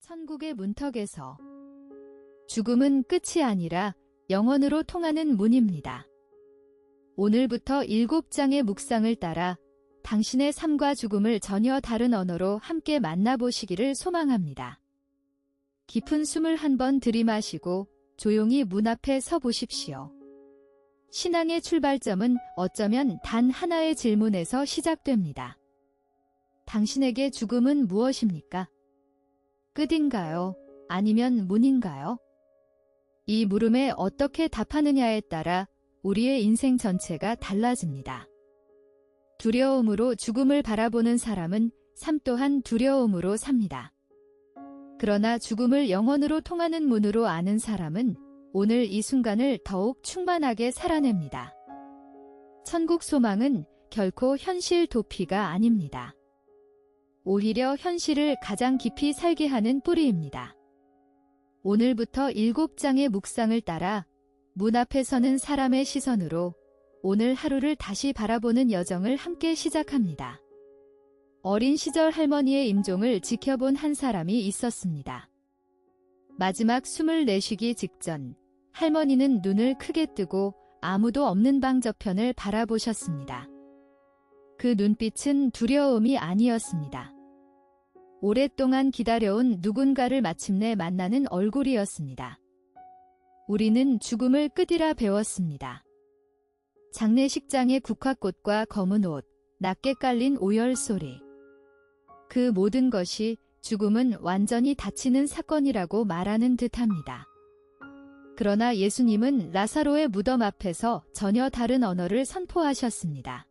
천국의 문턱에서 죽음은 끝이 아니라 영원으로 통하는 문입니다. 오늘부터 7장의 묵상을 따라 당신의 삶과 죽음을 전혀 다른 언어로 함께 만나보시기를 소망합니다. 깊은 숨을 한번 들이마시고 조용히 문 앞에 서 보십시오. 신앙의 출발점은 어쩌면 단 하나의 질문에서 시작됩니다. 당신에게 죽음은 무엇입니까? 끝인가요? 아니면 문인가요? 이 물음에 어떻게 답하느냐에 따라 우리의 인생 전체가 달라집니다. 두려움으로 죽음을 바라보는 사람은 삶 또한 두려움으로 삽니다. 그러나 죽음을 영원으로 통하는 문으로 아는 사람은 오늘 이 순간을 더욱 충만하게 살아냅니다. 천국 소망은 결코 현실 도피가 아닙니다. 오히려 현실을 가장 깊이 살게 하는 뿌리입니다. 오늘부터 7장의 묵상을 따라 문 앞에 서는 사람의 시선으로 오늘 하루를 다시 바라보는 여정을 함께 시작합니다. 어린 시절 할머니의 임종을 지켜본 한 사람이 있었습니다. 마지막 숨을 내쉬기 직전 할머니는 눈을 크게 뜨고 아무도 없는 방 저편을 바라보셨습니다. 그 눈빛은 두려움이 아니었습니다. 오랫동안 기다려온 누군가를 마침내 만나는 얼굴이었습니다. 우리는 죽음을 끝이라 배웠습니다. 장례식장의 국화꽃과 검은 옷, 낮게 깔린 오열 소리. 그 모든 것이 죽음은 완전히 닫히는 사건이라고 말하는 듯합니다. 그러나 예수님은 라사로의 무덤 앞에서 전혀 다른 언어를 선포하셨습니다.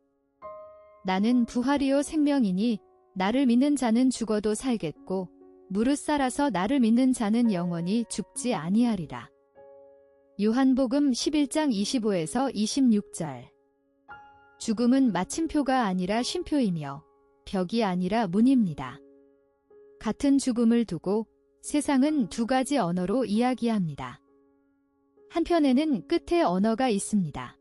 나는 부활이요 생명이니 나를 믿는 자는 죽어도 살겠고 무릇 살아서 나를 믿는 자는 영원히 죽지 아니하리라. 요한복음 11장 25에서 26절. 죽음은 마침표가 아니라 쉼표이며 벽이 아니라 문입니다. 같은 죽음을 두고 세상은 두 가지 언어로 이야기합니다. 한편에는 끝의 언어가 있습니다.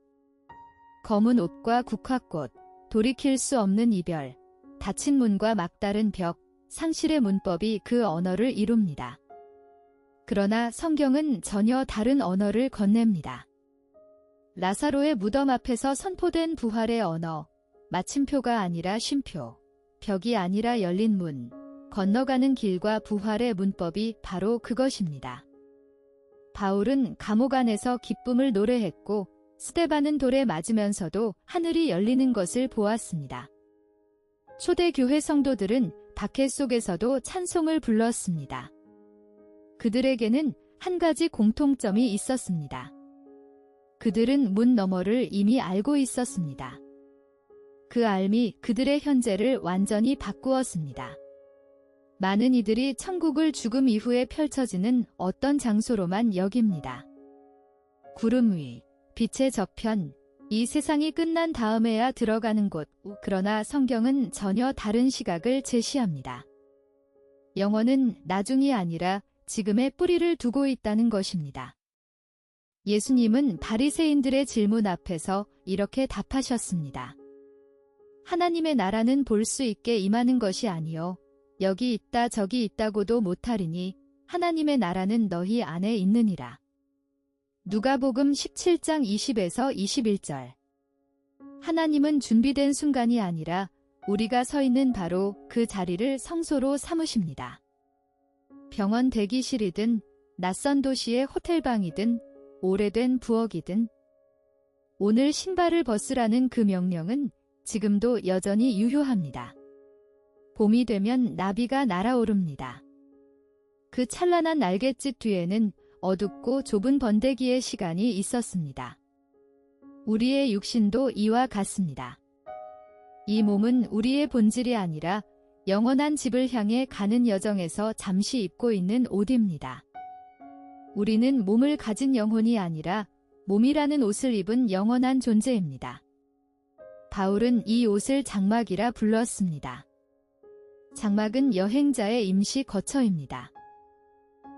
검은 옷과 국화꽃, 돌이킬 수 없는 이별, 닫힌 문과 막다른 벽, 상실의 문법이 그 언어를 이룹니다. 그러나 성경은 전혀 다른 언어를 건넵니다. 라사로의 무덤 앞에서 선포된 부활의 언어, 마침표가 아니라 쉼표, 벽이 아니라 열린 문, 건너가는 길과 부활의 문법이 바로 그것입니다. 바울은 감옥 안에서 기쁨을 노래했고 스데반은 돌에 맞으면서도 하늘이 열리는 것을 보았습니다. 초대교회 성도들은 박해 속에서도 찬송을 불렀습니다. 그들에게는 한 가지 공통점이 있었습니다. 그들은 문 너머를 이미 알고 있었습니다. 그 알미 그들의 현재를 완전히 바꾸었습니다. 많은 이들이 천국을 죽음 이후에 펼쳐지는 어떤 장소로만 여깁니다. 구름 위, 빛의 저편, 이 세상이 끝난 다음에야 들어가는 곳. 그러나 성경은 전혀 다른 시각을 제시합니다. 영혼은 나중이 아니라 지금의 뿌리를 두고 있다는 것입니다. 예수님은 바리새인들의 질문 앞에서 이렇게 답하셨습니다. 하나님의 나라는 볼 수 있게 임하는 것이 아니요 여기 있다 저기 있다고도 못하리니 하나님의 나라는 너희 안에 있느니라. 누가복음 17장 20에서 21절. 하나님은 준비된 순간이 아니라 우리가 서 있는 바로 그 자리를 성소로 삼으십니다. 병원 대기실이든 낯선 도시의 호텔방이든 오래된 부엌이든 오늘 신발을 벗으라는 그 명령은 지금도 여전히 유효합니다. 봄이 되면 나비가 날아오릅니다. 그 찬란한 날갯짓 뒤에는 어둡고 좁은 번데기의 시간이 있었습니다. 우리의 육신도 이와 같습니다. 이 몸은 우리의 본질이 아니라 영원한 집을 향해 가는 여정에서 잠시 입고 있는 옷입니다. 우리는 몸을 가진 영혼이 아니라 몸이라는 옷을 입은 영원한 존재입니다. 바울은 이 옷을 장막이라 불렀습니다. 장막은 여행자의 임시 거처입니다.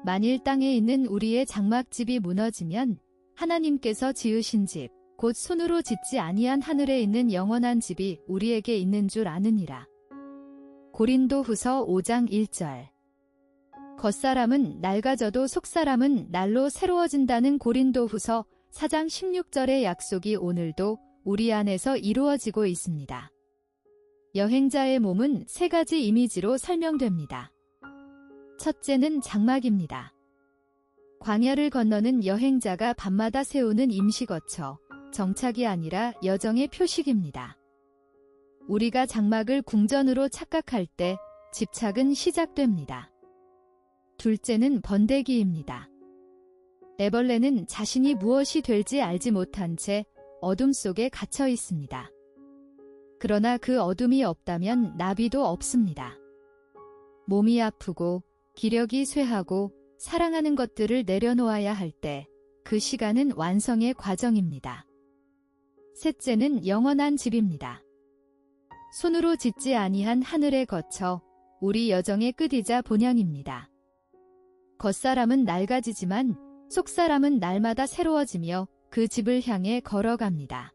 만일 땅에 있는 우리의 장막집이 무너지면 하나님께서 지으신 집, 곧 손으로 짓지 아니한 하늘에 있는 영원한 집이 우리에게 있는 줄 아느니라. 고린도후서 5장 1절. 겉사람은 낡아져도 속사람은 날로 새로워진다는 고린도후서 4장 16절의 약속이 오늘도 우리 안에서 이루어지고 있습니다. 여행자의 몸은 세 가지 이미지로 설명됩니다. 첫째는 장막입니다. 광야를 건너는 여행자가 밤마다 세우는 임시거처, 정착이 아니라 여정의 표식입니다. 우리가 장막을 궁전으로 착각할 때 집착은 시작됩니다. 둘째는 번데기입니다. 애벌레는 자신이 무엇이 될지 알지 못한 채 어둠 속에 갇혀 있습니다. 그러나 그 어둠이 없다면 나비도 없습니다. 몸이 아프고 기력이 쇠하고 사랑하는 것들을 내려놓아야 할 때 그 시간은 완성의 과정입니다. 셋째는 영원한 집입니다. 손으로 짓지 아니한 하늘에 거쳐 우리 여정의 끝이자 본향입니다. 겉사람은 낡아지지만 속사람은 날마다 새로워지며 그 집을 향해 걸어갑니다.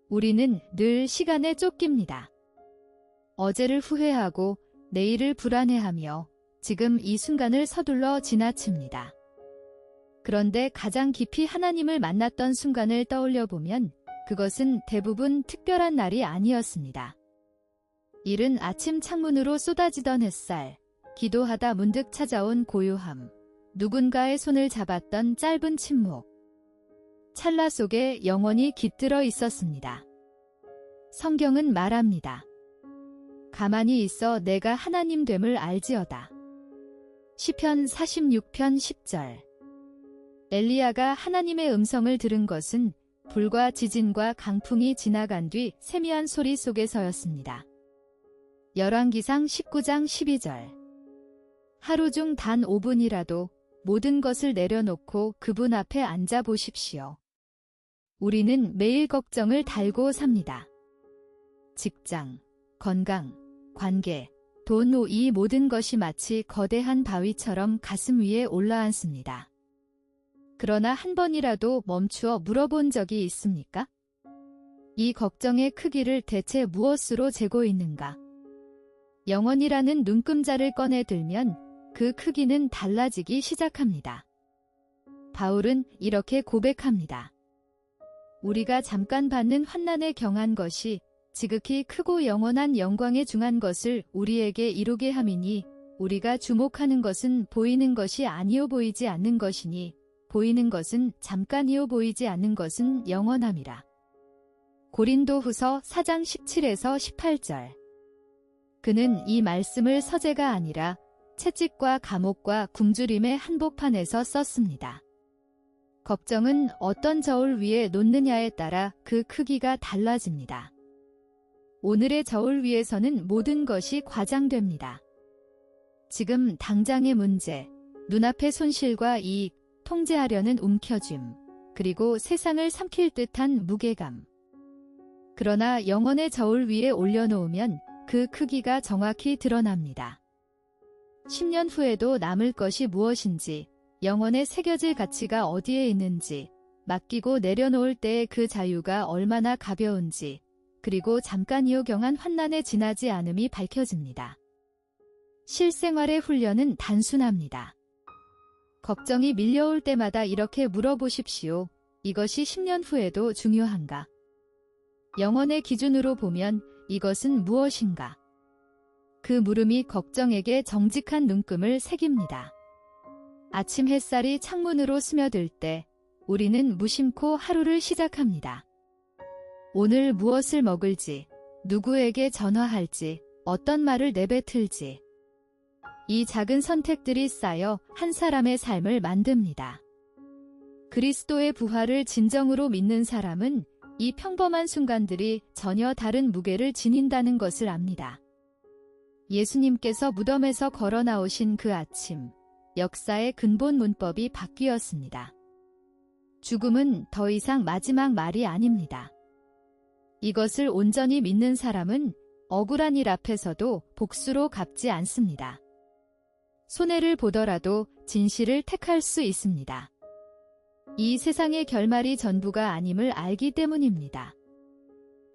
우리는 늘 시간에 쫓깁니다. 어제를 후회하고 내일을 불안해하며 지금 이 순간을 서둘러 지나칩니다. 그런데 가장 깊이 하나님을 만났던 순간을 떠올려 보면 그것은 대부분 특별한 날이 아니었습니다. 이른 아침 창문으로 쏟아지던 햇살, 기도하다 문득 찾아온 고요함, 누군가의 손을 잡았던 짧은 침묵. 찰나 속에 영원히 깃들어 있었습니다. 성경은 말합니다. 가만히 있어 내가 하나님 됨을 알지어다. 시편 46편 10절. 엘리야가 하나님의 음성을 들은 것은 불과 지진과 강풍이 지나간 뒤 세미한 소리 속에서였습니다. 열왕기상 19장 12절. 하루 중 단 5분이라도 모든 것을 내려놓고 그분 앞에 앉아 보십시오. 우리는 매일 걱정을 달고 삽니다. 직장, 건강, 관계, 돈, 이 모든 것이 마치 거대한 바위처럼 가슴 위에 올라앉습니다. 그러나 한 번이라도 멈추어 물어본 적이 있습니까? 이 걱정의 크기를 대체 무엇으로 재고 있는가? 영원이라는 눈금자를 꺼내 들면 그 크기는 달라지기 시작합니다. 바울은 이렇게 고백합니다. 우리가 잠깐 받는 환난에 경한 것이 지극히 크고 영원한 영광에 중한 것을 우리에게 이루게 함이니 우리가 주목하는 것은 보이는 것이 아니요 보이지 않는 것이니 보이는 것은 잠깐이요 보이지 않는 것은 영원함이라. 고린도후서 4장 17에서 18절. 그는 이 말씀을 서재가 아니라 채찍과 감옥과 굶주림의 한복판에서 썼습니다. 걱정은 어떤 저울 위에 놓느냐에 따라 그 크기가 달라집니다. 오늘의 저울 위에서는 모든 것이 과장됩니다. 지금 당장의 문제, 눈앞의 손실과 이익, 통제하려는 움켜쥘, 그리고 세상을 삼킬 듯한 무게감. 그러나 영혼의 저울 위에 올려놓으면 그 크기가 정확히 드러납니다. 10년 후에도 남을 것이 무엇인지, 영혼에 새겨질 가치가 어디에 있는지, 맡기고 내려놓을 때의 그 자유가 얼마나 가벼운지, 그리고 잠깐이요 경한 환난에 지나지 않음이 밝혀집니다. 실생활의 훈련은 단순합니다. 걱정이 밀려올 때마다 이렇게 물어보십시오. 이것이 10년 후에도 중요한가? 영혼의 기준으로 보면 이것은 무엇인가? 그 물음이 걱정에게 정직한 눈금을 새깁니다. 아침 햇살이 창문으로 스며들 때 우리는 무심코 하루를 시작합니다. 오늘 무엇을 먹을지, 누구에게 전화할지, 어떤 말을 내뱉을지. 이 작은 선택들이 쌓여 한 사람의 삶을 만듭니다. 그리스도의 부활을 진정으로 믿는 사람은 이 평범한 순간들이 전혀 다른 무게를 지닌다는 것을 압니다. 예수님께서 무덤에서 걸어 나오신 그 아침, 역사의 근본 문법이 바뀌었습니다. 죽음은 더 이상 마지막 말이 아닙니다. 이것을 온전히 믿는 사람은 억울한 일 앞에서도 복수로 갚지 않습니다. 손해를 보더라도 진실을 택할 수 있습니다. 이 세상의 결말이 전부가 아님을 알기 때문입니다.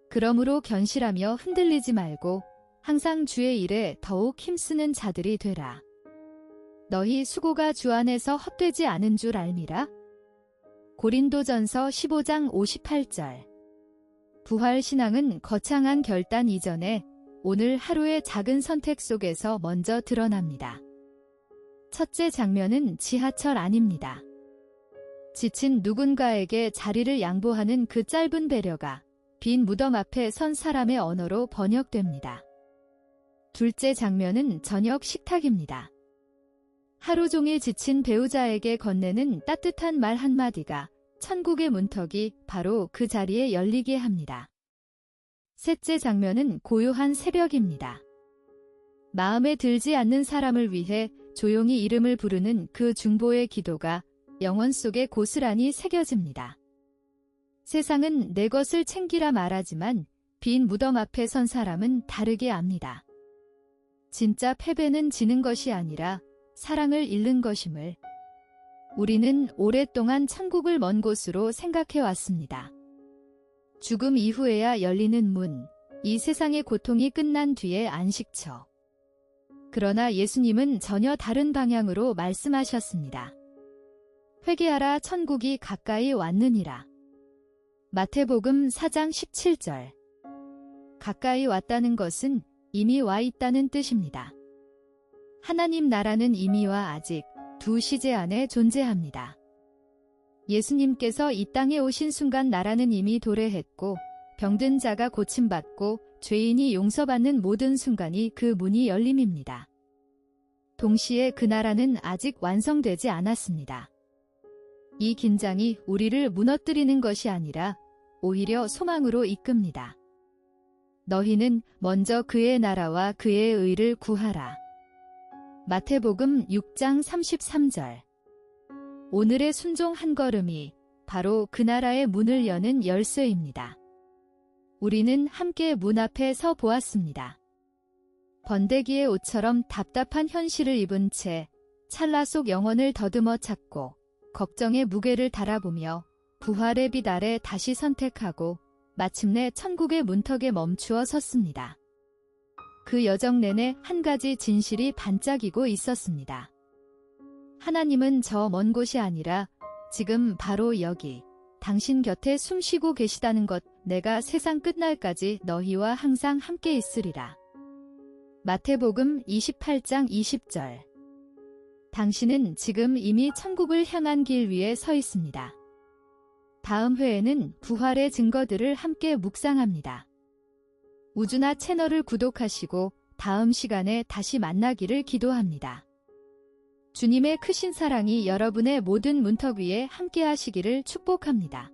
그러므로 견실하며 흔들리지 말고 항상 주의 일에 더욱 힘쓰는 자들이 되라. 너희 수고가 주 안에서 헛되지 않은 줄 알미라. 고린도전서 15장 58절. 부활신앙은 거창한 결단 이전에 오늘 하루의 작은 선택 속에서 먼저 드러납니다. 첫째 장면은 지하철 안입니다. 지친 누군가에게 자리를 양보하는 그 짧은 배려가 빈 무덤 앞에 선 사람의 언어로 번역됩니다. 둘째 장면은 저녁 식탁입니다. 하루 종일 지친 배우자에게 건네는 따뜻한 말 한마디가 천국의 문턱이 바로 그 자리에 열리게 합니다. 셋째 장면은 고요한 새벽입니다. 마음에 들지 않는 사람을 위해 조용히 이름을 부르는 그 중보의 기도가 영혼 속에 고스란히 새겨집니다. 세상은 내 것을 챙기라 말하지만 빈 무덤 앞에 선 사람은 다르게 압니다. 진짜 패배는 지는 것이 아니라 사랑을 잃는 것임을 우리는 오랫동안 천국을 먼 곳으로 생각해 왔습니다. 죽음 이후에야 열리는 문, 이 세상의 고통이 끝난 뒤의 안식처. 그러나 예수님은 전혀 다른 방향으로 말씀하셨습니다. 회개하라, 천국이 가까이 왔느니라. 마태복음 4장 17절. 가까이 왔다는 것은 이미 와 있다는 뜻입니다. 하나님 나라는 이미와 아직 두 시제 안에 존재합니다. 예수님께서 이 땅에 오신 순간 나라는 이미 도래했고 병든 자가 고침받고 죄인이 용서받는 모든 순간이 그 문이 열림입니다. 동시에 그 나라는 아직 완성되지 않았습니다. 이 긴장이 우리를 무너뜨리는 것이 아니라 오히려 소망으로 이끕니다. 너희는 먼저 그의 나라와 그의 의를 구하라. 마태복음 6장 33절. 오늘의 순종 한 걸음이 바로 그 나라의 문을 여는 열쇠입니다. 우리는 함께 문 앞에 서 보았습니다. 번데기의 옷처럼 답답한 현실을 입은 채 찰나 속 영혼을 더듬어 찾고 걱정의 무게를 달아보며 부활의 빛 아래 다시 선택하고 마침내 천국의 문턱에 멈추어 섰습니다. 그 여정 내내 한 가지 진실이 반짝이고 있었습니다. 하나님은 저 먼 곳이 아니라 지금 바로 여기 당신 곁에 숨쉬고 계시다는 것, 내가 세상 끝날까지 너희와 항상 함께 있으리라. 마태복음 28장 20절. 당신은 지금 이미 천국을 향한 길 위에 서 있습니다. 다음 회에는 부활의 증거들을 함께 묵상합니다. 우주나 채널을 구독하시고 다음 시간에 다시 만나기를 기도합니다. 주님의 크신 사랑이 여러분의 모든 문턱 위에 함께 하시기를 축복합니다.